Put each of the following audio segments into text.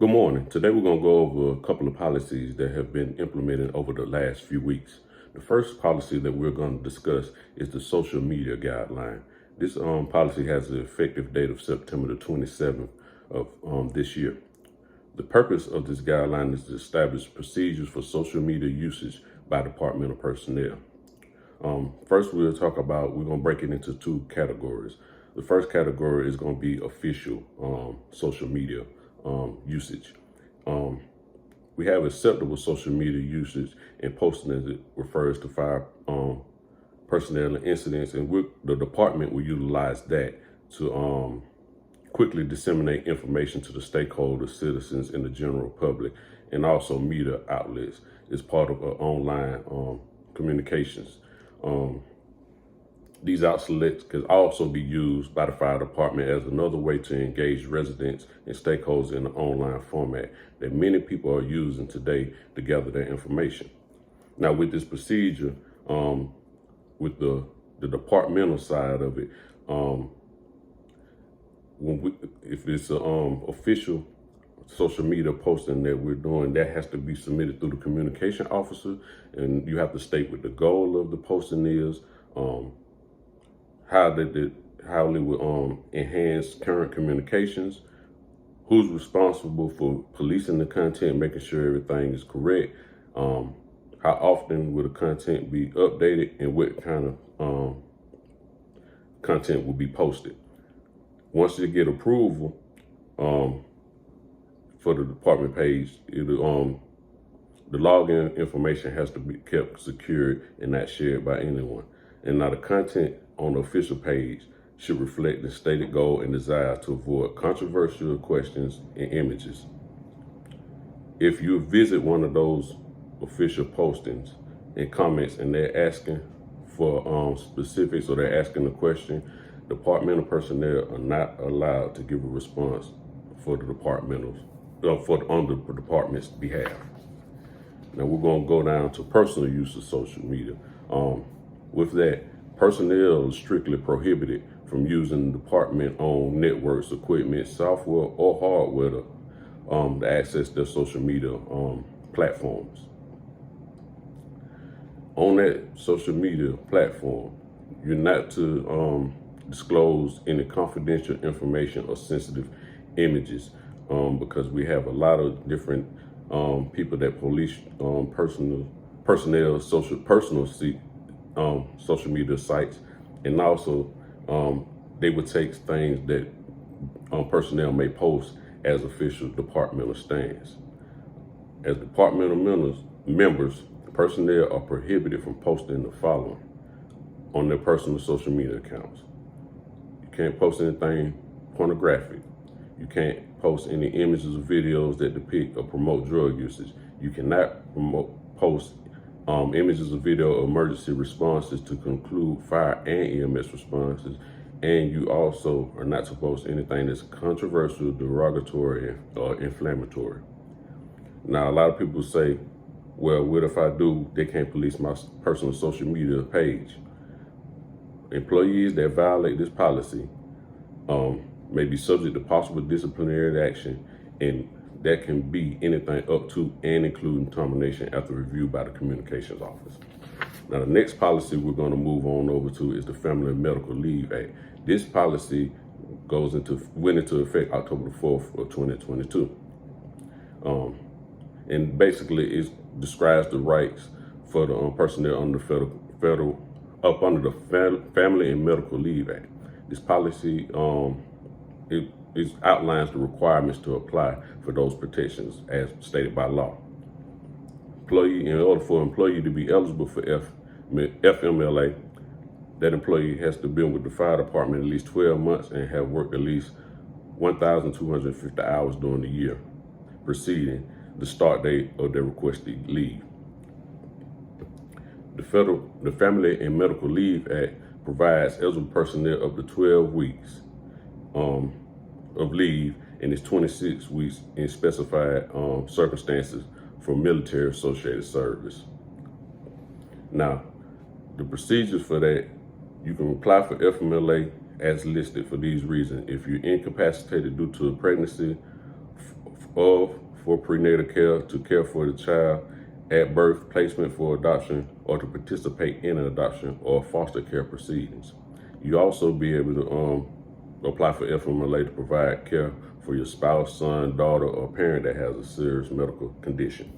Good morning. Today we're going to go over a couple of policies that have been implemented over the last few weeks. The first policy that we're going to discuss is the social media guideline. This policy has an effective date of September the 27th of this year. The purpose of this guideline is to establish procedures for social media usage by departmental personnel. First, we're going to break it into two categories. The first category is going to be official social media usage. We have acceptable social media usage and posting as it refers to FIR personnel and incidents, and the department will utilize that to quickly disseminate information to the stakeholders, citizens, and the general public, and also media outlets. It's part of online communications. These outlets can also be used by the fire department as another way to engage residents and stakeholders in the online format that many people are using today to gather their information. Now, with this procedure, with the departmental side of it, if it's an official social media posting that we're doing, that has to be submitted through the communication officer, and you have to state what the goal of the posting is, how it will enhance current communications, who's responsible for policing the content, making sure everything is correct, how often will the content be updated, and what kind of content will be posted. Once you get approval for the department page, the login information has to be kept secured and not shared by anyone. And now the content on the official page should reflect the stated goal and desire to avoid controversial questions and images. If you visit one of those official postings and comments and they're asking for specifics, or they're asking a question, departmental personnel are not allowed to give a response for the on the department's behalf. Now we're going to go down to personal use of social media. With that, personnel is strictly prohibited from using department-owned networks, equipment, software, or hardware to access their social media platforms. On that social media platform, you're not to disclose any confidential information or sensitive images, because we have a lot of different people that police personnel social media sites, and also they would take things that personnel may post as official departmental stands. As departmental members, personnel are prohibited from posting the following on their personal social media accounts. You can't post anything pornographic. You can't post any images or videos that depict or promote drug usage. You cannot post images or video of emergency responses to conclude fire and EMS responses, and you also are not to post anything that's controversial, derogatory, or inflammatory. Now, a lot of people say, well, what if I do? They can't police my personal social media page. Employees that violate this policy may be subject to possible disciplinary action, and that can be anything up to and including termination after review by the communications office. Now, the next policy we're going to move on over to is the Family and Medical Leave Act. This policy went into effect October the 4th of 2022. And basically it describes the rights for the personnel under the Family and Medical Leave Act. This policy it outlines the requirements to apply for those protections as stated by law. In order for an employee to be eligible for FMLA, that employee has to be with the fire department at least 12 months and have worked at least 1,250 hours during the year preceding the start date of their requested leave. The Family and Medical Leave Act provides eligible personnel up to 12 weeks of leave, and it's 26 weeks in specified circumstances for military associated service. Now, the procedures for that, you can apply for FMLA as listed for these reasons. If you're incapacitated due to a pregnancy, of for prenatal care, to care for the child at birth, placement for adoption, or to participate in an adoption or foster care proceedings. You also be able to apply for FMLA to provide care for your spouse, son, daughter, or parent that has a serious medical condition.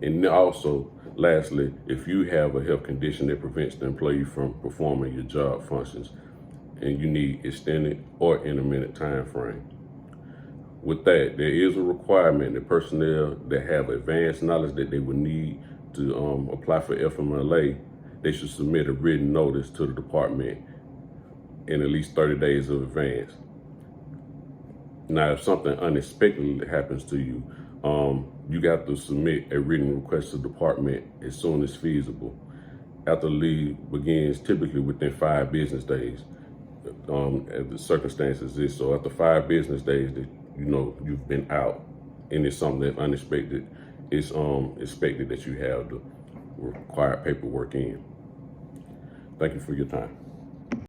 And also, lastly, if you have a health condition that prevents the employee from performing your job functions and you need extended or intermittent time frame. With that, there is a requirement that personnel that have advanced knowledge that they would need to apply for FMLA, they should submit a written notice to the department in at least 30 days of advance. Now, if something unexpectedly happens to you, you got to submit a written request to the department as soon as feasible. After leave begins, typically within 5 business days, as the circumstances is. So after 5 business days that you've been out and it's something that's unexpected, it's expected that you have the required paperwork in. Thank you for your time.